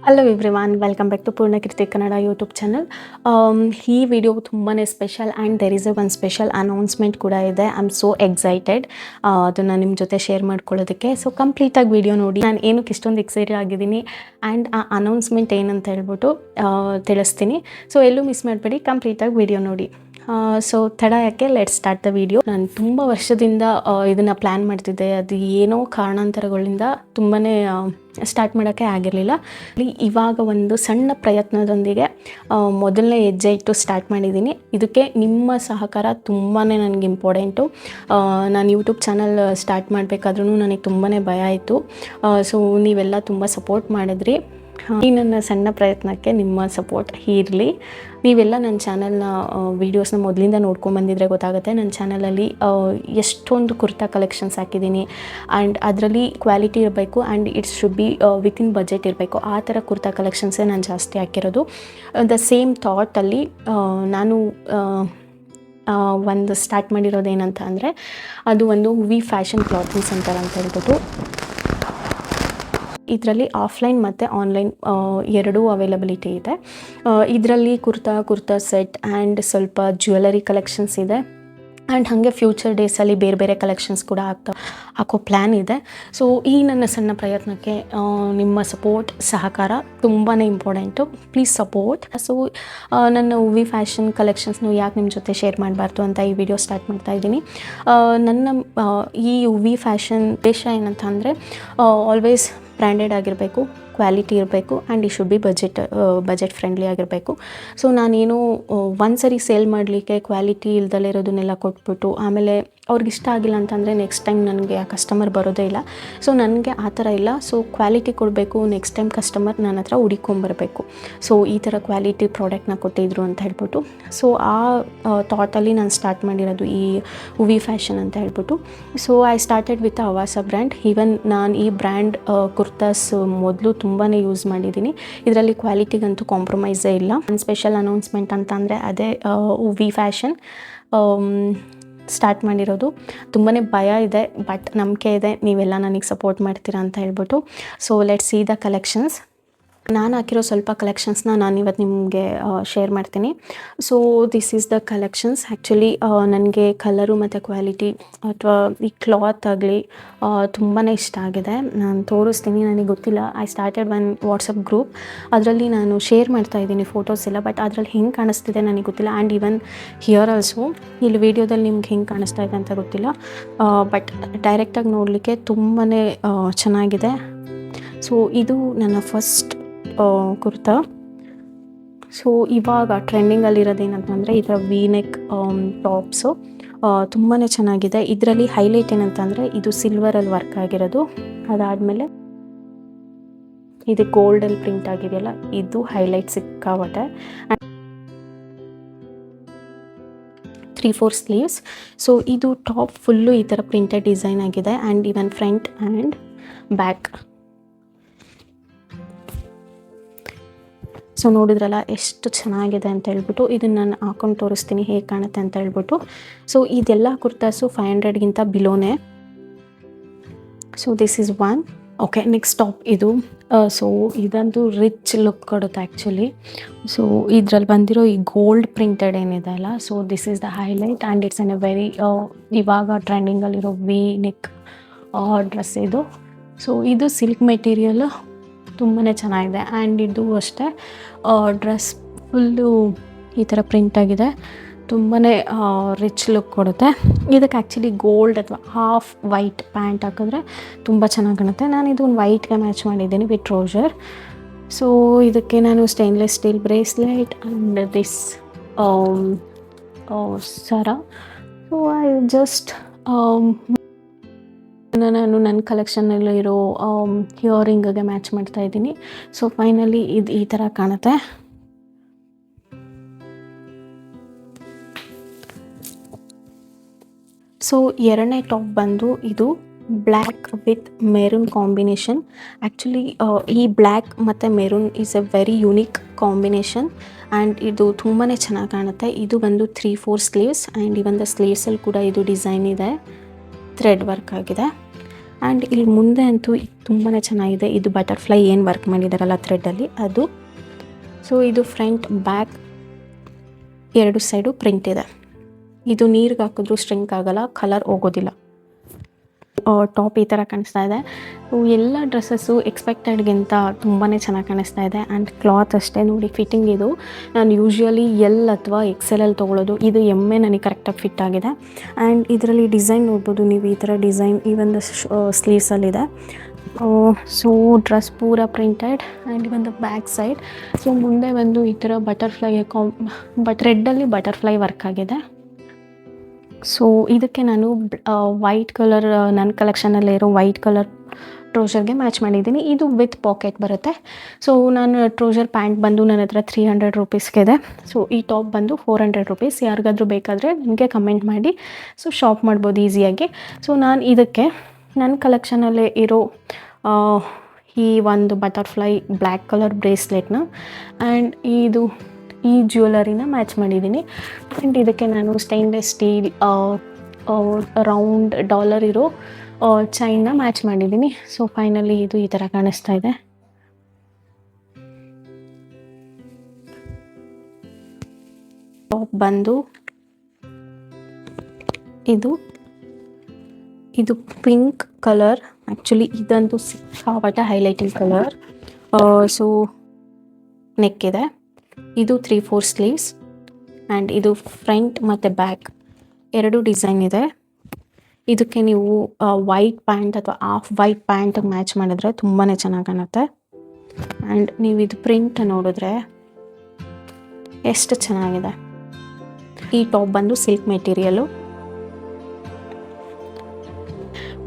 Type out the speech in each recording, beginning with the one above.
Hello everyone, welcome back to Poornakeerthi Kannada YouTube channel. ಈ video ತುಂಬಾ special and there is a one special announcement ಕೂಡ ಇದೆ. I am so excited ಅದನ್ನು ನಿಮ್ಮ ಜೊತೆ ಶೇರ್ ಮಾಡ್ಕೊಳ್ಳೋದಕ್ಕೆ. ಸೊ ಕಂಪ್ಲೀಟಾಗಿ ವಿಡಿಯೋ ನೋಡಿ. ನಾನು ಏನಕ್ಕೆ ಇಷ್ಟೊಂದು ಎಕ್ಸೈಟೆಡ್ ಆಗಿದ್ದೀನಿ ಆ್ಯಂಡ್ ಆ ಅನೌನ್ಸ್ಮೆಂಟ್ ಏನಂತ ಹೇಳ್ಬಿಟ್ಟು ತಿಳಿಸ್ತೀನಿ. ಸೊ ಎಲ್ಲೂ ಮಿಸ್ ಮಾಡಬೇಡಿ, ಕಂಪ್ಲೀಟಾಗಿ ವಿಡಿಯೋ ನೋಡಿ. ಸೊ ತಡ ಯಾಕೆ, ಲೆಟ್ಸ್ ಸ್ಟಾರ್ಟ್ ದ ವಿಡಿಯೋ. ನಾನು ತುಂಬ ವರ್ಷದಿಂದ ಇದನ್ನು ಪ್ಲ್ಯಾನ್ ಮಾಡ್ತಿದ್ದೆ. ಅದು ಏನೋ ಕಾರಣಾಂತರಗಳಿಂದ ತುಂಬಾ ಸ್ಟಾರ್ಟ್ ಮಾಡೋಕ್ಕೆ ಆಗಿರಲಿಲ್ಲ. ಇವಾಗ ಒಂದು ಸಣ್ಣ ಪ್ರಯತ್ನದೊಂದಿಗೆ ಮೊದಲನೇ ಹೆಜ್ಜೆ ಇಟ್ಟು ಸ್ಟಾರ್ಟ್ ಮಾಡಿದ್ದೀನಿ. ಇದಕ್ಕೆ ನಿಮ್ಮ ಸಹಕಾರ ತುಂಬಾ ನನಗೆ ಇಂಪಾರ್ಟೆಂಟು. ನಾನು ಯೂಟ್ಯೂಬ್ ಚಾನಲ್ ಸ್ಟಾರ್ಟ್ ಮಾಡಬೇಕಾದ್ರೂ ನನಗೆ ತುಂಬಾ ಭಯ ಆಯಿತು. ಸೊ ನೀವೆಲ್ಲ ತುಂಬ ಸಪೋರ್ಟ್ ಮಾಡಿದ್ರಿ. ಈ ನನ್ನ ಸಣ್ಣ ಪ್ರಯತ್ನಕ್ಕೆ ನಿಮ್ಮ ಸಪೋರ್ಟ್ ಇರಲಿ. ನೀವೆಲ್ಲ ನನ್ನ ಚಾನಲ್ನ ವೀಡಿಯೋಸ್ನ ಮೊದಲಿಂದ ನೋಡ್ಕೊಂಬಂದಿದ್ರೆ ಗೊತ್ತಾಗುತ್ತೆ. ನನ್ನ ಚಾನಲಲ್ಲಿ ಎಷ್ಟೊಂದು ಕುರ್ತಾ ಕಲೆಕ್ಷನ್ಸ್ ಹಾಕಿದ್ದೀನಿ ಆ್ಯಂಡ್ ಅದರಲ್ಲಿ ಕ್ವಾಲಿಟಿ ಇರಬೇಕು and it's should be within budget ಇರಬೇಕು. ಆ ಥರ ಕುರ್ತಾ ಕಲೆಕ್ಷನ್ಸೇ ನಾನು ಜಾಸ್ತಿ ಹಾಕಿರೋದು. ದ ಸೇಮ್ ಥಾಟಲ್ಲಿ ನಾನು ಒಂದು ಸ್ಟಾರ್ಟ್ ಮಾಡಿರೋದು ಏನಂತ ಅಂದರೆ, ಅದು ಒಂದು ವಿ ಫ್ಯಾಷನ್ ಕ್ಲಾತಿಂಗ್ ಸೆಂಟರ್ ಅಂತ ಹೇಳ್ಬಿಟ್ಟು. ಇದರಲ್ಲಿ ಆಫ್ಲೈನ್ ಮತ್ತು ಆನ್ಲೈನ್ ಎರಡೂ ಅವೈಲಬಿಲಿಟಿ ಇದೆ. ಇದರಲ್ಲಿ ಕುರ್ತಾ ಸೆಟ್ ಆ್ಯಂಡ್ ಸ್ವಲ್ಪ ಜ್ಯುವೆಲರಿ ಕಲೆಕ್ಷನ್ಸ್ ಇದೆ ಆ್ಯಂಡ್ ಹಾಗೆ ಫ್ಯೂಚರ್ ಡೇಸಲ್ಲಿ ಬೇರೆ ಬೇರೆ ಕಲೆಕ್ಷನ್ಸ್ ಕೂಡ ಹಾಕೋ ಪ್ಲ್ಯಾನ್ ಇದೆ. ಸೊ ಈ ನನ್ನ ಸಣ್ಣ ಪ್ರಯತ್ನಕ್ಕೆ ನಿಮ್ಮ ಸಪೋರ್ಟ್, ಸಹಕಾರ ತುಂಬಾ ಇಂಪಾರ್ಟೆಂಟು. Please support. ಸೊ ನನ್ನ ವಿ ಫ್ಯಾಷನ್ ಕಲೆಕ್ಷನ್ಸ್ನು ಯಾಕೆ ನಿಮ್ಮ ಜೊತೆ ಶೇರ್ ಮಾಡಬಾರ್ದು ಅಂತ ಈ ವಿಡಿಯೋ ಸ್ಟಾರ್ಟ್ ಮಾಡ್ತಾ ಇದ್ದೀನಿ. ನನ್ನ ಈ ವಿ ಫ್ಯಾಷನ್ ದೇಶ ಏನಂತ ಅಂದರೆ, ಆಲ್ವೇಸ್ ಬ್ರ್ಯಾಂಡೆಡ್ ಆಗಿರಬೇಕು, ಕ್ವಾಲಿಟಿ ಇರಬೇಕು ಆ್ಯಂಡ್ ಈ ಶುಡ್ ಬಿ ಬಜೆಟ್ ಫ್ರೆಂಡ್ಲಿ ಆಗಿರಬೇಕು. ಸೊ ನಾನೇನು ಒಂದ್ಸರಿ ಸೇಲ್ ಮಾಡಲಿಕ್ಕೆ ಕ್ವಾಲಿಟಿ ಇಲ್ದಲೇ ಇರೋದನ್ನೆಲ್ಲ ಕೊಟ್ಬಿಟ್ಟು ಆಮೇಲೆ ಅವ್ರಿಗೆ ಇಷ್ಟ ಆಗಿಲ್ಲ ಅಂತಂದರೆ ನೆಕ್ಸ್ಟ್ ಟೈಮ್ ನನಗೆ ಆ ಕಸ್ಟಮರ್ ಬರೋದೇ ಇಲ್ಲ. ಸೊ ನನಗೆ ಆ ಥರ ಇಲ್ಲ. ಸೊ ಕ್ವಾಲಿಟಿ ಕೊಡಬೇಕು, ನೆಕ್ಸ್ಟ್ ಟೈಮ್ ಕಸ್ಟಮರ್ ನನ್ನ ಹತ್ರ ಹುಡುಕೊಂಬರಬೇಕು. ಸೊ ಈ ಥರ ಕ್ವಾಲಿಟಿ ಪ್ರಾಡಕ್ಟ್ನ ಕೊಟ್ಟಿದ್ರು ಅಂತ ಹೇಳ್ಬಿಟ್ಟು, ಸೊ ಆ ಥಾಟಲ್ಲಿ ನಾನು ಸ್ಟಾರ್ಟ್ ಮಾಡಿರೋದು ಈ ವಿ ಫ್ಯಾಷನ್ ಅಂತ ಹೇಳ್ಬಿಟ್ಟು. So I started with Avaasa brand. Even ನಾನು ಈ ಬ್ರ್ಯಾಂಡ್ ಕುರ್ತಾಸ್ ಮೊದಲು ತುಂಬಾ ಯೂಸ್ ಮಾಡಿದ್ದೀನಿ. ಇದರಲ್ಲಿ ಕ್ವಾಲಿಟಿಗಂತೂ ಕಾಂಪ್ರಮೈಸೇ ಇಲ್ಲ. ಒಂದು ಸ್ಪೆಷಲ್ ಅನೌನ್ಸ್ಮೆಂಟ್ ಅಂತ ಅಂದರೆ ಅದೇ ವಿ ಫ್ಯಾಷನ್ ಸ್ಟಾರ್ಟ್ ಮಾಡಿರೋದು. ತುಂಬಾ ಭಯ ಇದೆ, ಬಟ್ ನಂಬಿಕೆ ಇದೆ ನೀವೆಲ್ಲ ನನಗೆ ಸಪೋರ್ಟ್ ಮಾಡ್ತೀರಾ ಅಂತ ಹೇಳ್ಬಿಟ್ಟು. So let's see the collections. ನಾನು ಹಾಕಿರೋ ಸ್ವಲ್ಪ ಕಲೆಕ್ಷನ್ಸ್ನ ನಾನು ಇವತ್ತು ನಿಮಗೆ ಶೇರ್ ಮಾಡ್ತೀನಿ. So this is the collections. Actually ನನಗೆ ಕಲರು ಮತ್ತು ಕ್ವಾಲಿಟಿ ಅಥವಾ ಈ ಕ್ಲಾತ್ ಆಗಲಿ ತುಂಬಾ ಇಷ್ಟ ಆಗಿದೆ. ನಾನು ತೋರಿಸ್ತೀನಿ. ನನಗೆ ಗೊತ್ತಿಲ್ಲ, I started one WhatsApp group. ಅದರಲ್ಲಿ ನಾನು ಶೇರ್ ಮಾಡ್ತಾಯಿದ್ದೀನಿ ಫೋಟೋಸ್ ಎಲ್ಲ, ಬಟ್ ಅದರಲ್ಲಿ ಹೆಂಗೆ ಕಾಣಿಸ್ತಿದೆ ನನಗೆ ಗೊತ್ತಿಲ್ಲ. ಆ್ಯಂಡ್ ಈವನ್ ಹಿಯರ್ ಆಲ್ಸೋ ಇಲ್ಲಿ ವಿಡಿಯೋದಲ್ಲಿ ನಿಮ್ಗೆ ಹೆಂಗೆ ಕಾಣಿಸ್ತಾ ಇದೆ ಅಂತ ಗೊತ್ತಿಲ್ಲ, ಬಟ್ ಡೈರೆಕ್ಟಾಗಿ ನೋಡಲಿಕ್ಕೆ ತುಂಬಾ ಚೆನ್ನಾಗಿದೆ. ಸೊ ಇದು ನನ್ನ ಫಸ್ಟ್ ಕುರ್ತಾ. ಸೊ ಇವಾಗ ಟ್ರೆಂಡಿಂಗಲ್ಲಿರೋದೇನಂತಂದರೆ ಈ ಥರ ವಿ ನೆಕ್ ಟಾಪ್ಸು ತುಂಬಾ ಚೆನ್ನಾಗಿದೆ. ಇದರಲ್ಲಿ ಹೈಲೈಟ್ ಏನಂತಂದರೆ ಇದು ಸಿಲ್ವರಲ್ಲಿ ವರ್ಕ್ ಆಗಿರೋದು. ಅದಾದಮೇಲೆ ಇದು ಗೋಲ್ಡಲ್ಲಿ ಪ್ರಿಂಟ್ ಆಗಿದೆಯಲ್ಲ, ಇದು ಹೈಲೈಟ್ ಸಿಕ್ಕಾಗುತ್ತೆ. 3/4 ಸ್ಲೀವ್ಸ್. ಸೊ ಇದು ಟಾಪ್ ಫುಲ್ಲು ಈ ಥರ ಪ್ರಿಂಟೆಡ್ ಡಿಸೈನ್ ಆಗಿದೆ and even front and back. So ನೋಡಿದ್ರಲ್ಲ ಎಷ್ಟು ಚೆನ್ನಾಗಿದೆ ಅಂತ ಹೇಳ್ಬಿಟ್ಟು. ಇದನ್ನು ನಾನು ಹಾಕೊಂಡು ತೋರಿಸ್ತೀನಿ ಹೇಗೆ ಕಾಣುತ್ತೆ ಅಂತ ಹೇಳ್ಬಿಟ್ಟು. ಸೊ ಇದೆಲ್ಲ ಕುರ್ತಾಸು 500ಗಿಂತ ಬಿಲೋನೇ. So this is one. Okay, next top ಇದು. ಸೊ ಇದಂತೂ ರಿಚ್ ಲುಕ್ ಕೊಡುತ್ತೆ ಆ್ಯಕ್ಚುಲಿ. ಸೊ ಇದರಲ್ಲಿ ಬಂದಿರೋ ಈ ಗೋಲ್ಡ್ ಪ್ರಿಂಟೆಡ್ ಏನಿದೆ ಅಲ್ಲ, so this is the highlight and it's an a very ಇವಾಗ ಟ್ರೆಂಡಿಂಗಲ್ಲಿರೋ ವಿ ನೆಕ್ ಡ್ರೆಸ್ ಇದು. ಸೊ ಇದು ಸಿಲ್ಕ್ ಮೆಟೀರಿಯಲ್ ತುಂಬಾ ಚೆನ್ನಾಗಿದೆ ಆ್ಯಂಡ್ ಇದು ಅಷ್ಟೇ ಡ್ರೆಸ್ ಫುಲ್ಲು ಈ ಥರ ಪ್ರಿಂಟ್ ಆಗಿದೆ. ತುಂಬಾ ರಿಚ್ ಲುಕ್ ಕೊಡುತ್ತೆ. ಇದಕ್ಕೆ ಆ್ಯಕ್ಚುಲಿ ಗೋಲ್ಡ್ ಅಥವಾ ಹಾಫ್ ವೈಟ್ ಪ್ಯಾಂಟ್ ಹಾಕಿದ್ರೆ ತುಂಬ ಚೆನ್ನಾಗಿ ಕಾಣುತ್ತೆ. ನಾನು ಇದು ಒಂದು ವೈಟ್ಗೆ ಮ್ಯಾಚ್ ಮಾಡಿದ್ದೀನಿ ವಿತ್ ಟ್ರೌಸರ್. ಸೊ ಇದಕ್ಕೆ ನಾನು stainless steel bracelet and this sir. So I just ನಾನು ನನ್ನ ಕಲೆಕ್ಷನಲ್ಲಿರೋ ಇಯರಿಂಗ್ಗೆ ಮ್ಯಾಚ್ ಮಾಡ್ತಾ ಇದ್ದೀನಿ. ಸೊ ಫೈನಲಿ ಇದು ಈ ಥರ ಕಾಣುತ್ತೆ. ಸೊ ಎರಡನೇ ಟಾಪ್ ಬಂದು ಇದು black with maroon combination. Actually ಈ ಬ್ಲ್ಯಾಕ್ ಮತ್ತು maroon is A very unique combination and ಇದು ತುಂಬಾ ಚೆನ್ನಾಗಿ ಕಾಣುತ್ತೆ. ಇದು ಬಂದು 3/4 ಸ್ಲೀವ್ಸ್ ಆ್ಯಂಡ್ ಇವನ್ ದ ಸ್ಲೀವ್ಸಲ್ಲಿ ಕೂಡ ಇದು ಡಿಸೈನ್ ಇದೆ, ಥ್ರೆಡ್ ವರ್ಕ್ ಆಗಿದೆ. ಆ್ಯಂಡ್ ಇಲ್ಲಿ ಮುಂದೆ ಅಂತೂ ತುಂಬಾ ಚೆನ್ನಾಗಿದೆ. ಇದು ಬಟರ್ಫ್ಲೈ ಏನು ವರ್ಕ್ ಮಾಡಿದಾರಲ್ಲ ಥ್ರೆಡ್ಡಲ್ಲಿ ಅದು. ಸೊ ಇದು ಫ್ರಂಟ್ ಬ್ಯಾಕ್ ಎರಡು ಸೈಡು ಪ್ರಿಂಟ್ ಇದೆ. ಇದು ನೀರಿಗೆ ಹಾಕಿದ್ರೂ ಸ್ಟ್ರಿಂಕ್ ಆಗೋಲ್ಲ, ಕಲರ್ ಹೋಗೋದಿಲ್ಲ. ಟಾಪ್ ಈ ಥರ ಕಾಣಿಸ್ತಾ ಇದೆ. ಎಲ್ಲ ಡ್ರೆಸ್ಸಸ್ಸು ಎಕ್ಸ್ಪೆಕ್ಟೆಡ್ಗಿಂತ ತುಂಬಾ ಚೆನ್ನಾಗಿ ಕಾಣಿಸ್ತಾ ಇದೆ. ಆ್ಯಂಡ್ ಕ್ಲಾತ್ ಅಷ್ಟೇ ನೋಡಿ, ಫಿಟ್ಟಿಂಗ್ ಇದು ನಾನು ಯೂಶ್ವಲಿ ಎಲ್ ಅಥವಾ XL ತೊಗೊಳ್ಳೋದು. ಇದು ಎಮ್ಮೆ ನನಗೆ ಕರೆಕ್ಟಾಗಿ ಫಿಟ್ ಆಗಿದೆ. ಆ್ಯಂಡ್ ಇದರಲ್ಲಿ ಡಿಸೈನ್ ನೋಡ್ಬೋದು ನೀವು, ಈ ಥರ ಡಿಸೈನ್ ಈ ಒಂದು ಸ್ಲೀವ್ಸಲ್ಲಿದೆ. ಸೊ ಡ್ರೆಸ್ ಪೂರ ಪ್ರಿಂಟೆಡ್ ಆ್ಯಂಡ್ ಒಂದು ಬ್ಯಾಕ್ ಸೈಡ್. ಸೊ ಮುಂದೆ ಒಂದು ಈ ಥರ ಬಟರ್ಫ್ಲೈ ರೆಡ್ಡಲ್ಲಿ ಬಟರ್ಫ್ಲೈ ವರ್ಕ್ ಆಗಿದೆ. ಸೊ ಇದಕ್ಕೆ ನಾನು ವೈಟ್ ಕಲರ್, ನನ್ನ ಕಲೆಕ್ಷನಲ್ಲೇ ಇರೋ ವೈಟ್ ಕಲರ್ ಟ್ರೌಸರ್ಗೆ ಮ್ಯಾಚ್ ಮಾಡಿದ್ದೀನಿ. ಇದು ವಿತ್ ಪಾಕೆಟ್ ಬರುತ್ತೆ. ಸೊ ನಾನು ಟ್ರೌಸರ್ ಪ್ಯಾಂಟ್ ಬಂದು ನನ್ನ ಹತ್ರ 300 ರುಪೀಸ್ಗೆ ಇದೆ. ಸೊ ಈ ಟಾಪ್ ಬಂದು 400 ರುಪೀಸ್. ಯಾರಿಗಾದರೂ ಬೇಕಾದರೆ ನನಗೆ ಕಮೆಂಟ್ ಮಾಡಿ, ಸೊ ಶಾಪ್ ಮಾಡ್ಬೋದು ಈಸಿಯಾಗಿ. ಸೊ ನಾನು ಇದಕ್ಕೆ ನನ್ನ ಕಲೆಕ್ಷನಲ್ಲೇ ಇರೋ ಈ ಒಂದು ಬಟರ್ಫ್ಲೈ ಬ್ಲ್ಯಾಕ್ ಕಲರ್ ಬ್ರೇಸ್ಲೆಟ್ನ ಆ್ಯಂಡ್ ಈ ಜ್ಯುವೆಲರಿನ ಮ್ಯಾಚ್ ಮಾಡಿದ್ದೀನಿ. ಆ್ಯಂಡ್ ಇದಕ್ಕೆ ನಾನು ಸ್ಟೈನ್ಲೆಸ್ ಸ್ಟೀಲ್ ರೌಂಡ್ ಡಾಲರ್ ಇರೋ ಚೈನ್ನ ಮ್ಯಾಚ್ ಮಾಡಿದ್ದೀನಿ. ಸೊ ಫೈನಲಿ ಇದು ಈ ಥರ ಕಾಣಿಸ್ತಾ ಇದೆ. ಟಾಪ್ ಬಂದು ಇದು ಪಿಂಕ್ ಕಲರ್. ಆ್ಯಕ್ಚುಲಿ ಇದಂತೂ ಸಿಕ್ಕಾಪಟ್ಟೆ ಹೈಲೈಟಿಂಗ್ ಕಲರ್. ಸೊ ನೆಕ್ ಇದೆ. ಇದು 3/4 ಸ್ಲೀವ್ಸ್ ಆ್ಯಂಡ್ ಇದು ಫ್ರಂಟ್ ಮತ್ತು ಬ್ಯಾಕ್ ಎರಡು ಡಿಸೈನ್ ಇದೆ. ಇದಕ್ಕೆ ನೀವು ವೈಟ್ ಪ್ಯಾಂಟ್ ಅಥವಾ ಹಾಫ್ ವೈಟ್ ಪ್ಯಾಂಟ್ ಮ್ಯಾಚ್ ಮಾಡಿದ್ರೆ ತುಂಬಾ ಚೆನ್ನಾಗಿ ಕಾಣುತ್ತೆ. ಆ್ಯಂಡ್ ನೀವು ಇದು ಪ್ರಿಂಟ್ ನೋಡಿದ್ರೆ ಎಷ್ಟು ಚೆನ್ನಾಗಿದೆ. ಈ ಟಾಪ್ ಬಂದು ಸಿಲ್ಕ್ ಮೆಟೀರಿಯಲು.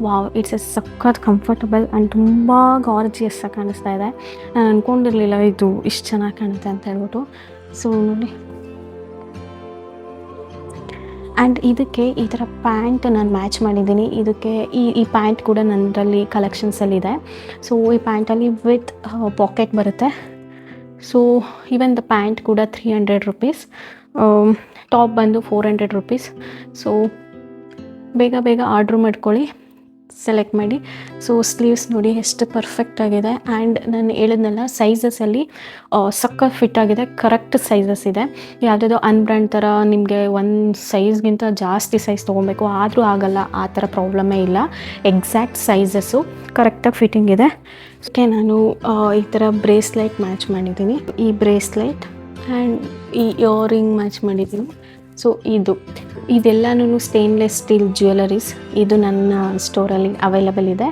ವಾವ್, ಇಟ್ಸ್ ಸಖತ್ ಕಂಫರ್ಟಬಲ್ ಆ್ಯಂಡ್ ತುಂಬ ಗಾರ್ಜಿಯಸ್ ಆಗಿ ಕಾಣಿಸ್ತಾ ಇದೆ. ನಾನು ಅಂದ್ಕೊಂಡಿರಲಿಲ್ಲ ಇದು ಇಷ್ಟು ಚೆನ್ನಾಗಿ ಕಾಣುತ್ತೆ ಅಂತ ಹೇಳ್ಬಿಟ್ಟು. ಸೊ ನೋಡಿ, ಆ್ಯಂಡ್ ಇದಕ್ಕೆ ಈ ಥರ ಪ್ಯಾಂಟ್ ನಾನು ಮ್ಯಾಚ್ ಮಾಡಿದ್ದೀನಿ. ಇದಕ್ಕೆ ಈ ಪ್ಯಾಂಟ್ ಕೂಡ ನನ್ನರಲ್ಲಿ ಕಲೆಕ್ಷನ್ಸಲ್ಲಿದೆ. ಸೊ ಈ ಪ್ಯಾಂಟಲ್ಲಿ ವಿತ್ ಪಾಕೆಟ್ ಬರುತ್ತೆ. ಸೊ ಈವನ್ ದ ಪ್ಯಾಂಟ್ ಕೂಡ 300 ರುಪೀಸ್. ಟಾಪ್ ಬಂದು 400 ರುಪೀಸ್. ಸೊ ಬೇಗ ಆರ್ಡ್ರ್ ಮಾಡ್ಕೊಳ್ಳಿ, ಸೆಲೆಕ್ಟ್ ಮಾಡಿ. ಸೊ ಸ್ಲೀವ್ಸ್ ನೋಡಿ ಎಷ್ಟು ಪರ್ಫೆಕ್ಟ್ ಆಗಿದೆ. ಆ್ಯಂಡ್ ನಾನು ಹೇಳಿದ್ನಲ್ಲ, ಸೈಜಸಲ್ಲಿ ಸಖತ್ ಫಿಟ್ ಆಗಿದೆ, ಕರೆಕ್ಟ್ ಸೈಜಸ್ ಇದೆ. ಯಾವುದಾದ್ರು ಅನ್ಬ್ರ್ಯಾಂಡ್ ಥರ ನಿಮಗೆ ಒಂದು ಸೈಜ್ಗಿಂತ ಜಾಸ್ತಿ ಸೈಜ್ ತೊಗೊಬೇಕು ಆದರೂ ಆಗಲ್ಲ, ಆ ಥರ ಪ್ರಾಬ್ಲಮೇ ಇಲ್ಲ. ಎಕ್ಸಾಕ್ಟ್ ಸೈಜಸ್ಸು ಕರೆಕ್ಟಾಗಿ ಫಿಟ್ಟಿಂಗ್ ಇದೆ. ಓಕೆ, ನಾನು ಈ ಥರ ಬ್ರೇಸ್ಲೆಟ್ ಮ್ಯಾಚ್ ಮಾಡಿದ್ದೀನಿ. ಈ ಬ್ರೇಸ್ಲೆಟ್ ಆ್ಯಂಡ್ ಈ ಇಯರಿಂಗ್ ಮ್ಯಾಚ್ ಮಾಡಿದ್ದೀನಿ. ಸೊ ಇದೆಲ್ಲನೂ ಸ್ಟೇನ್ಲೆಸ್ ಸ್ಟೀಲ್ ಜ್ಯುವೆಲರೀಸ್. ಇದು ನನ್ನ ಸ್ಟೋರಲ್ಲಿ ಅವೈಲಬಲ್ ಇದೆ.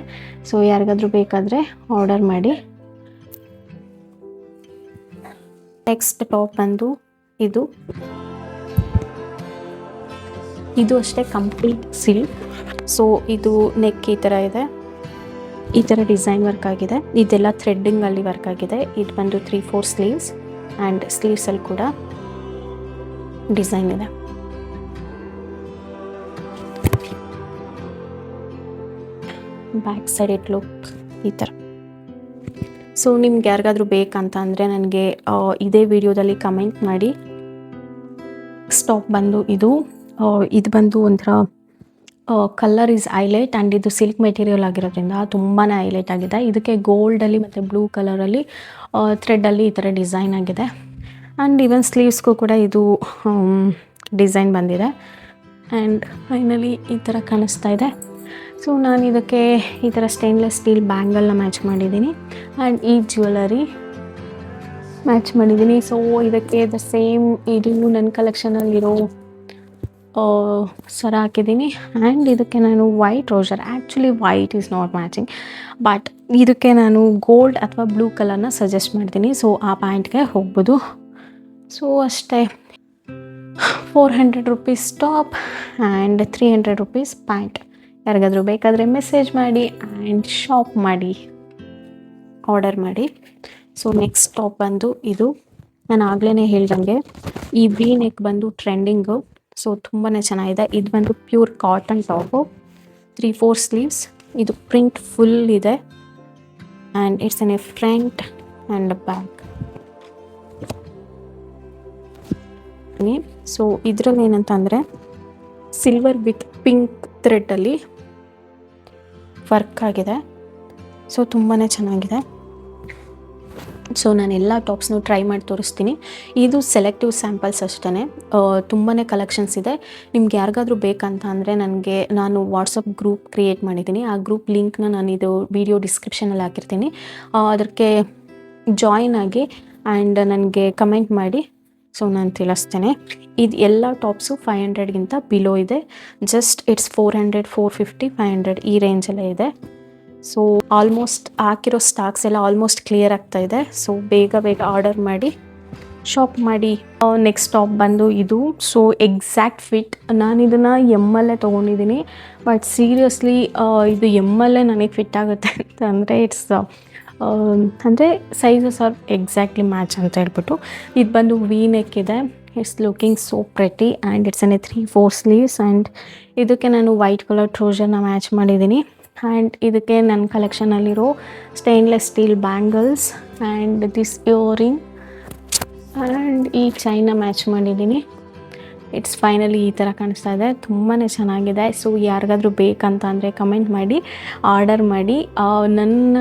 ಸೊ ಯಾರಿಗಾದರೂ ಬೇಕಾದರೆ ಆರ್ಡರ್ ಮಾಡಿ. ನೆಕ್ಸ್ಟ್ ಟಾಪ್ ಬಂದು ಇದು ಅಷ್ಟೇ ಕಂಪ್ಲೀಟ್ ಸಿಲ್ಕ್. ಸೊ ಇದು ನೆಕ್ ಈ ಥರ ಇದೆ, ಈ ಥರ ಡಿಸೈನ್ ವರ್ಕ್ ಆಗಿದೆ. ಇದೆಲ್ಲ ಥ್ರೆಡ್ಡಿಂಗಲ್ಲಿ ವರ್ಕ್ ಆಗಿದೆ. ಇದು ಬಂದು 3/4 ಸ್ಲೀವ್ಸ್ ಆ್ಯಂಡ್ ಸ್ಲೀವ್ಸಲ್ಲಿ ಕೂಡ ಡಿಸೈನ್ ಇದೆ. ಬ್ಯಾಕ್ ಸೈಡ್ ಇಟ್ ಲುಕ್ ಈ ಥರ. ಸೊ ನಿಮ್ಗೆ ಯಾರಿಗಾದ್ರೂ ಬೇಕಂತ ಅಂದರೆ ನನಗೆ ಇದೇ ವಿಡಿಯೋದಲ್ಲಿ ಕಮೆಂಟ್ ಮಾಡಿ. ಸ್ಟಾಪ್ ಬಂದು ಇದು ಬಂದು ಒಂಥರ ಕಲರ್ ಈಸ್ ಹೈಲೈಟ್ ಆ್ಯಂಡ್ ಇದು ಸಿಲ್ಕ್ ಮೆಟೀರಿಯಲ್ ಆಗಿರೋದ್ರಿಂದ ತುಂಬಾ ಹೈಲೈಟ್ ಆಗಿದೆ. ಇದಕ್ಕೆ ಗೋಲ್ಡಲ್ಲಿ ಮತ್ತು ಬ್ಲೂ ಕಲರಲ್ಲಿ ಥ್ರೆಡ್ಡಲ್ಲಿ ಈ ಥರ ಡಿಸೈನ್ ಆಗಿದೆ. ಆ್ಯಂಡ್ ಈವನ್ ಸ್ಲೀವ್ಸ್ಗೂ ಕೂಡ ಇದು ಡಿಸೈನ್ ಬಂದಿದೆ. ಆ್ಯಂಡ್ ಫೈನಲಿ ಈ ಥರ ಕಾಣಿಸ್ತಾ ಇದೆ. ಸೊ ನಾನು ಇದಕ್ಕೆ ಈ ಥರ ಸ್ಟೇನ್ಲೆಸ್ ಸ್ಟೀಲ್ ಬ್ಯಾಂಗಲ್ನ ಮ್ಯಾಚ್ ಮಾಡಿದ್ದೀನಿ ಆ್ಯಂಡ್ ಈ ಜ್ಯುವೆಲರಿ ಮ್ಯಾಚ್ ಮಾಡಿದ್ದೀನಿ. ಸೊ ಇದಕ್ಕೆ ದ ಸೇಮ್ ಇದು ನನ್ನ ಕಲೆಕ್ಷನಲ್ಲಿರೋ ಸರ ಹಾಕಿದ್ದೀನಿ. ಆ್ಯಂಡ್ ಇದಕ್ಕೆ ನಾನು white trouser, actually white is not matching, but ಇದಕ್ಕೆ ನಾನು ಗೋಲ್ಡ್ ಅಥವಾ ಬ್ಲೂ ಕಲರ್ನ ಸಜೆಸ್ಟ್ ಮಾಡ್ತೀನಿ. ಸೊ ಆ ಪ್ಯಾಂಟ್ಗೆ ಹೋಗ್ಬೋದು. ಸೊ ಅಷ್ಟೇ, 400 rupees top and 300 rupees pant. ಯಾರಿಗಾದರೂ ಬೇಕಾದರೆ ಮೆಸೇಜ್ ಮಾಡಿ ಆ್ಯಂಡ್ ಶಾಪ್ ಮಾಡಿ, ಆರ್ಡರ್ ಮಾಡಿ. ಸೊ ನೆಕ್ಸ್ಟ್ ಟಾಪ್ ಬಂದು ನಾನು ಆಗಲೇ ಹೇಳ್ದಂಗೆ ಈ ವಿ ನೆಕ್ ಬಂದು ಟ್ರೆಂಡಿಂಗು. ಸೊ ತುಂಬಾ ಚೆನ್ನಾಗಿದೆ. ಇದು ಬಂದು ಪ್ಯೂರ್ ಕಾಟನ್ ಟಾಪು, 3/4 ಸ್ಲೀವ್ಸ್. ಇದು ಪ್ರಿಂಟ್ ಫುಲ್ ಇದೆ and it's an A front and back. So ಇದರಲ್ಲಿ ಏನಂತ ಅಂದರೆ ಸಿಲ್ವರ್ ವಿತ್ ಪಿಂಕ್ ಥ್ರೆಡ್ಡಲ್ಲಿ ವರ್ಕ್ ಆಗಿದೆ. ಸೊ ತುಂಬಾ ಚೆನ್ನಾಗಿದೆ. ಸೊ ನಾನು ಎಲ್ಲ ಟಾಪ್ಸ್ನು ಟ್ರೈ ಮಾಡಿ ತೋರಿಸ್ತೀನಿ. ಇದು ಸೆಲೆಕ್ಟಿವ್ ಸ್ಯಾಂಪಲ್ಸ್ ಅಷ್ಟೇ, ತುಂಬಾ ಕಲೆಕ್ಷನ್ಸ್ ಇದೆ. ನಿಮ್ಗೆ ಯಾರಿಗಾದ್ರೂ ಬೇಕಂತ ಅಂದರೆ ನಾನು ವಾಟ್ಸಪ್ ಗ್ರೂಪ್ ಕ್ರಿಯೇಟ್ ಮಾಡಿದ್ದೀನಿ. ಆ ಗ್ರೂಪ್ ಲಿಂಕ್ನ ನಾನು ಇದು ವಿಡಿಯೋ ಡಿಸ್ಕ್ರಿಪ್ಷನಲ್ಲಿ ಹಾಕಿರ್ತೀನಿ. ಅದಕ್ಕೆ ಜಾಯಿನ್ ಆಗಿ ಆ್ಯಂಡ್ ನನಗೆ ಕಮೆಂಟ್ ಮಾಡಿ. ಸೊ ನಾನು ತಿಳಿಸ್ತೇನೆ. ಇದು ಎಲ್ಲ ಟಾಪ್ಸು 500ಗಿಂತ ಬಿಲೋ ಇದೆ. ಜಸ್ಟ್ ಇಟ್ಸ್ 400, 450, 500 ಈ ರೇಂಜಲ್ಲೇ ಇದೆ. ಸೊ ಆಲ್ಮೋಸ್ಟ್ ಹಾಕಿರೋ ಸ್ಟಾಕ್ಸ್ ಎಲ್ಲ ಆಲ್ಮೋಸ್ಟ್ ಕ್ಲಿಯರ್ ಆಗ್ತಾ ಇದೆ. ಸೊ ಬೇಗ ಆರ್ಡರ್ ಮಾಡಿ ಶಾಪ್ ಮಾಡಿ. ನೆಕ್ಸ್ಟ್ ಟಾಪ್ ಬಂದು ಇದು. So exact fit. ನಾನು ಇದನ್ನು ಎಮ್ಮಲ್ಲೇ ತೊಗೊಂಡಿದ್ದೀನಿ. ಬಟ್ ಸೀರಿಯಸ್ಲಿ ಇದು ಎಮ್ಮಲ್ಲೇ ನನಗೆ ಫಿಟ್ ಆಗುತ್ತೆ ಅಂತ ಅಂದರೆ ಅಂದರೆ ಸೈಜಸ್ ಆರ್ ಎಕ್ಸಾಕ್ಟ್ಲಿ ಮ್ಯಾಚ್ ಅಂತ ಹೇಳ್ಬಿಟ್ಟು. ಇದು ಬಂದು ವಿ ನೆಕ್ ಇದೆ. It's looking so pretty and it's an 3/4 sleeves. And ಇದಕ್ಕೆ ನಾನು ವೈಟ್ ಕಲರ್ ಟ್ರೌಸರ್ನ ಮ್ಯಾಚ್ ಮಾಡಿದ್ದೀನಿ. ಆ್ಯಂಡ್ ಇದಕ್ಕೆ ನನ್ನ ಕಲೆಕ್ಷನಲ್ಲಿರೋ stainless steel bangles and this earring and ಈ ಚೈನ ಮ್ಯಾಚ್ ಮಾಡಿದ್ದೀನಿ. ಇಟ್ಸ್ ಫೈನಲಿ ಈ ಥರ ಕಾಣಿಸ್ತಾ ಇದೆ. ತುಂಬಾ ಚೆನ್ನಾಗಿದೆ. ಸೊ ಯಾರಿಗಾದ್ರೂ ಬೇಕಂತ ಅಂದರೆ ಕಮೆಂಟ್ ಮಾಡಿ ಆರ್ಡರ್ ಮಾಡಿ. ನನ್ನ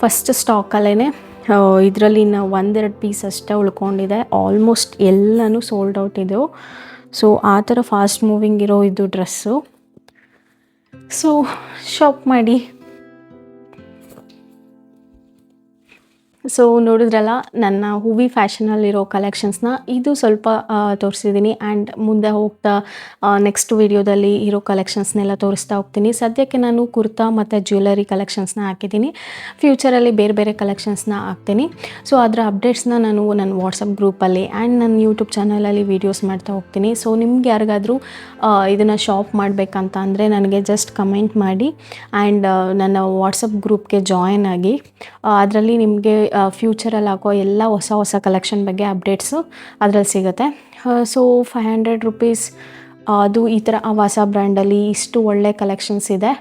ಫಸ್ಟ್ ಸ್ಟಾಕಲ್ಲೇ ಇದರಲ್ಲಿ ಇನ್ನು 1-2 ಪೀಸ್ ಅಷ್ಟೇ ಉಳ್ಕೊಂಡಿದೆ. ಆಲ್ಮೋಸ್ಟ್ ಎಲ್ಲನೂ ಸೋಲ್ಡ್ ಔಟ್ ಇದೆವು. ಸೊ ಆ ಥರ ಫಾಸ್ಟ್ ಮೂವಿಂಗ್ ಇರೋ ಇದು ಡ್ರೆಸ್ಸು. ಸೊ ಶಾಪ್ ಮಾಡಿ. ಸೊ ನೋಡಿದ್ರಲ್ಲ ನನ್ನ ಹೂವಿ ಫ್ಯಾಷನಲ್ಲಿರೋ ಕಲೆಕ್ಷನ್ಸ್ನ. ಇದು ಸ್ವಲ್ಪ ತೋರಿಸಿದ್ದೀನಿ ಆ್ಯಂಡ್ ಮುಂದೆ ಹೋಗ್ತಾ ನೆಕ್ಸ್ಟ್ ವಿಡಿಯೋದಲ್ಲಿ ಇರೋ ಕಲೆಕ್ಷನ್ಸ್ನೆಲ್ಲ ತೋರಿಸ್ತಾ ಹೋಗ್ತೀನಿ. ಸದ್ಯಕ್ಕೆ ನಾನು ಕುರ್ತಾ ಮತ್ತು ಜ್ಯುವೆಲರಿ ಕಲೆಕ್ಷನ್ಸ್ನ ಹಾಕಿದ್ದೀನಿ. ಫ್ಯೂಚರಲ್ಲಿ ಬೇರೆ ಕಲೆಕ್ಷನ್ಸ್ನ ಹಾಕ್ತೀನಿ. ಸೊ ಅದರ ಅಪ್ಡೇಟ್ಸ್ನ ನಾನು ನನ್ನ ವಾಟ್ಸಪ್ ಗ್ರೂಪಲ್ಲಿ ಆ್ಯಂಡ್ ನನ್ನ ಯೂಟ್ಯೂಬ್ ಚಾನಲಲ್ಲಿ ವೀಡಿಯೋಸ್ ಮಾಡ್ತಾ ಹೋಗ್ತೀನಿ. ಸೊ ನಿಮ್ಗೆ ಯಾರಿಗಾದರೂ ಇದನ್ನು ಶಾಪ್ ಮಾಡಬೇಕಂತ ಅಂದರೆ ನನಗೆ ಜಸ್ಟ್ ಕಮೆಂಟ್ ಮಾಡಿ ಆ್ಯಂಡ್ ನನ್ನ ವಾಟ್ಸಪ್ ಗ್ರೂಪ್ಗೆ ಜಾಯಿನ್ ಆಗಿ. ಅದರಲ್ಲಿ ನಿಮಗೆ ಫ್ಯೂಚರಲ್ಲಿ ಹಾಕೋ ಎಲ್ಲ ಹೊಸ ಕಲೆಕ್ಷನ್ ಬಗ್ಗೆ ಅಪ್ಡೇಟ್ಸು ಅದರಲ್ಲಿ ಸಿಗುತ್ತೆ. ಸೊ 500 ರುಪೀಸ್ ಅದು ಈ ಥರ ಹೊಸ ಬ್ರ್ಯಾಂಡಲ್ಲಿ ಇಷ್ಟು ಒಳ್ಳೆ ಕಲೆಕ್ಷನ್ಸ್ ಇದೆ.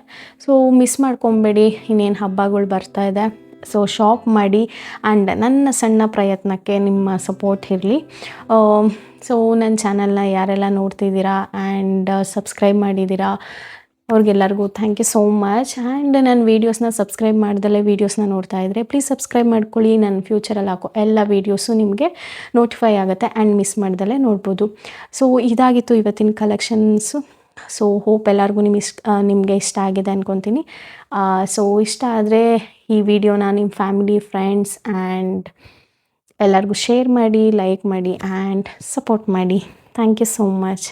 ಸೊ ಮಿಸ್ ಮಾಡ್ಕೊಬೇಡಿ. ಇನ್ನೇನು ಹಬ್ಬಗಳು ಬರ್ತಾ ಇದೆ. ಸೊ ಶಾಪ್ ಮಾಡಿ ಆ್ಯಂಡ್ ನನ್ನ ಸಣ್ಣ ಪ್ರಯತ್ನಕ್ಕೆ ನಿಮ್ಮ ಸಪೋರ್ಟ್ ಇರಲಿ. ಸೊ ನನ್ನ ಚಾನಲ್ನ ಯಾರೆಲ್ಲ ನೋಡ್ತಿದ್ದೀರಾ ಆ್ಯಂಡ್ ಸಬ್ಸ್ಕ್ರೈಬ್ ಮಾಡಿದ್ದೀರಾ ಅವ್ರಿಗೆಲ್ಲರಿಗೂ thank you so much. And ನನ್ನ ವೀಡಿಯೋಸ್ನ ಸಬ್ಸ್ಕ್ರೈಬ್ ಮಾಡ್ದಲೇ ವೀಡಿಯೋಸ್ನ ನೋಡ್ತಾ ಇದ್ದರೆ ಪ್ಲೀಸ್ ಸಬ್ಸ್ಕ್ರೈಬ್ ಮಾಡ್ಕೊಳ್ಳಿ. ನನ್ನ ಫ್ಯೂಚರಲ್ಲಿ ಹಾಕೋ ಎಲ್ಲ ವೀಡಿಯೋಸು ನಿಮಗೆ ನೋಟಿಫೈ ಆಗುತ್ತೆ ಆ್ಯಂಡ್ ಮಿಸ್ ಮಾಡ್ದಲೇ ನೋಡ್ಬೋದು. ಸೊ ಇದಾಗಿತ್ತು ಇವತ್ತಿನ ಕಲೆಕ್ಷನ್ಸು. ಸೊ ಹೋಪ್ ಎಲ್ಲರಿಗೂ ನಿಮಗೆ ಇಷ್ಟ ಆಗಿದೆ ಅಂದ್ಕೊತೀನಿ. ಸೊ ಇಷ್ಟ ಆದರೆ ಈ ವಿಡಿಯೋನ ನಿಮ್ಮ ಫ್ಯಾಮಿಲಿ, ಫ್ರೆಂಡ್ಸ್ ಆ್ಯಂಡ್ ಎಲ್ಲರಿಗೂ ಶೇರ್ ಮಾಡಿ, ಲೈಕ್ ಮಾಡಿ ಆ್ಯಂಡ್ ಸಪೋರ್ಟ್ ಮಾಡಿ. Thank you so much.